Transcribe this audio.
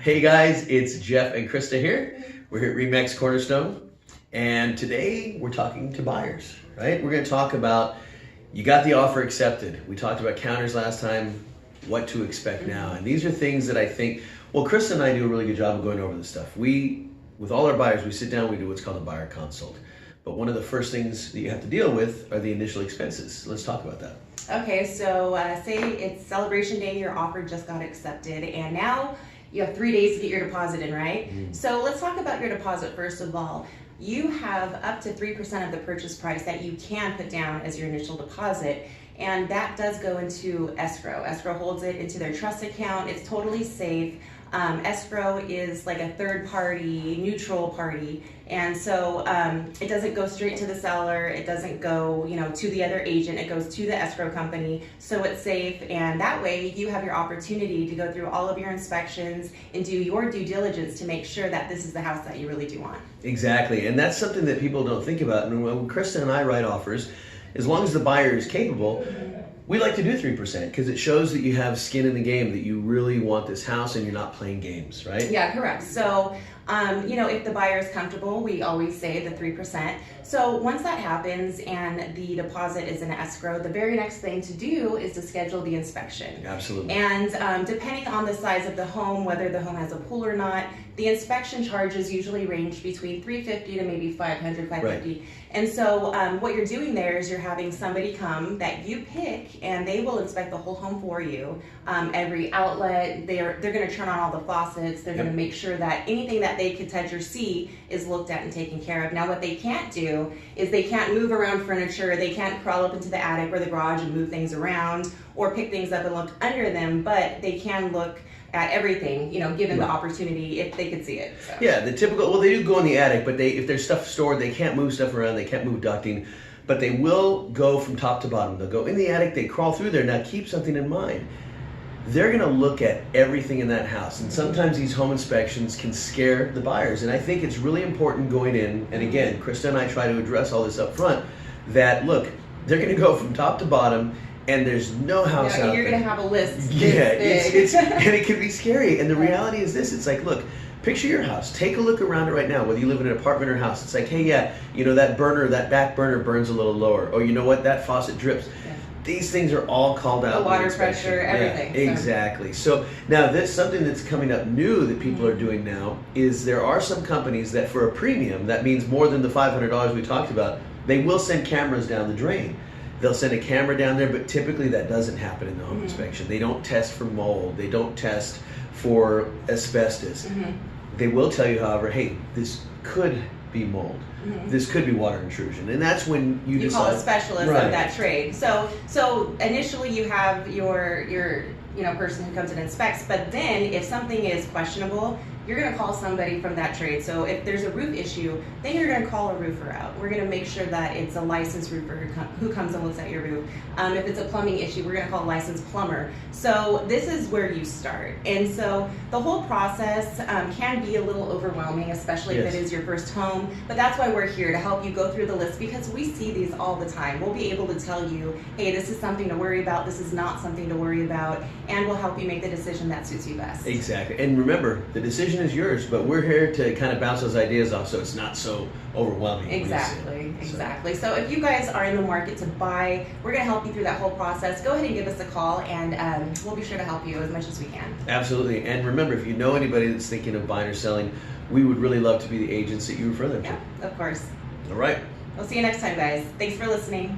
Hey guys, it's Geoff and Krista here. We're here at Remax Cornerstone, and today we're talking to buyers, right? We're going to talk about, you got the offer accepted. We talked about counters last time, what to expect now. And these are things that I think, well, Krista and I do a really good job of going over this stuff. With all our buyers, we sit down, we do what's called a buyer consult. But one of the first things that you have to deal with are the initial expenses. Let's talk about that. Okay, so say it's Celebration Day, your offer just got accepted, and now you have 3 days to get your deposit in, right? So let's talk about your deposit first of all. You have up to 3% of the purchase price that you can put down as your initial deposit, and that does go into escrow. Escrow holds it into their trust account. It's totally safe. Escrow is like a third party, neutral party, and so it doesn't go straight to the seller. It doesn't go, to the other agent. It goes to the escrow company, so it's safe. And that way, you have your opportunity to go through all of your inspections and do your due diligence to make sure that this is the house that you really do want. Exactly, and that's something that people don't think about. And when Krista and I write offers, as long as the buyer is capable, we like to do 3% because it shows that you have skin in the game, that you really want this house and you're not playing games, right? Yeah, correct. So, if the buyer is comfortable, we always say the 3%. So once that happens and the deposit is in escrow, the very next thing to do is to schedule the inspection. Absolutely. And depending on the size of the home, whether the home has a pool or not, the inspection charges usually range between $350 to maybe $500, $550. Right. And so what you're doing there is you're having somebody come that you pick, and they will inspect the whole home for you. Every outlet, they're going to turn on all the faucets. They're going to make sure that anything that they could touch or see is looked at and taken care of. Now, what they can't do is they can't move around furniture. They can't crawl up into the attic or the garage and move things around or pick things up and look under them, but they can look at everything, given the opportunity, if they could see it. So. Yeah, the typical, well, they do go in the attic, but if there's stuff stored, they can't move stuff around, they can't move ducting, but they will go from top to bottom. They'll go in the attic, they crawl through there. Now, keep something in mind. They're going to look at everything in that house, and sometimes these home inspections can scare the buyers, and I think it's really important going in, and again, Krista and I try to address all this up front, that, look, they're going to go from top to bottom, and there's no house out there. You're going to have a list. Yeah, it's and it can be scary. And the reality is this: it's like, look, picture your house. Take a look around it right now. Whether you live in an apartment or house, it's like, hey, yeah, that burner, that back burner burns a little lower, or you know what, that faucet drips. Yeah. These things are all called out. The water pressure, everything. Yeah, exactly. So now something that's coming up new that people are doing now is there are some companies that for a premium, that means more than the $500 we talked about, they will send cameras down the drain. They'll send a camera down there, but typically that doesn't happen in the home inspection. They don't test for mold. They don't test for asbestos. They will tell you, however, hey, this could be mold. This could be water intrusion. And that's when you decide. Call a specialist of that trade. So initially you have your person who comes and inspects, but then if something is questionable, you're going to call somebody from that trade. So if there's a roof issue, then you're going to call a roofer out. We're going to make sure that it's a licensed roofer who comes and looks at your roof. If it's a plumbing issue, we're going to call a licensed plumber. So this is where you start. And so the whole process can be a little overwhelming, especially if it is your first home. But that's why we're here, to help you go through the list, because we see these all the time. We'll be able to tell you, hey, this is something to worry about, this is not something to worry about, and we'll help you make the decision that suits you best. Exactly. And remember, the decision is yours, but we're here to kind of bounce those ideas off so it's not so overwhelming. Exactly. So if you guys are in the market to buy, we're going to help you through that whole process. Go ahead and give us a call, and we'll be sure to help you as much as we can. Absolutely. And remember, if you know anybody that's thinking of buying or selling, we would really love to be the agents that you refer them to. Yeah, of course. All right. We'll see you next time, guys. Thanks for listening.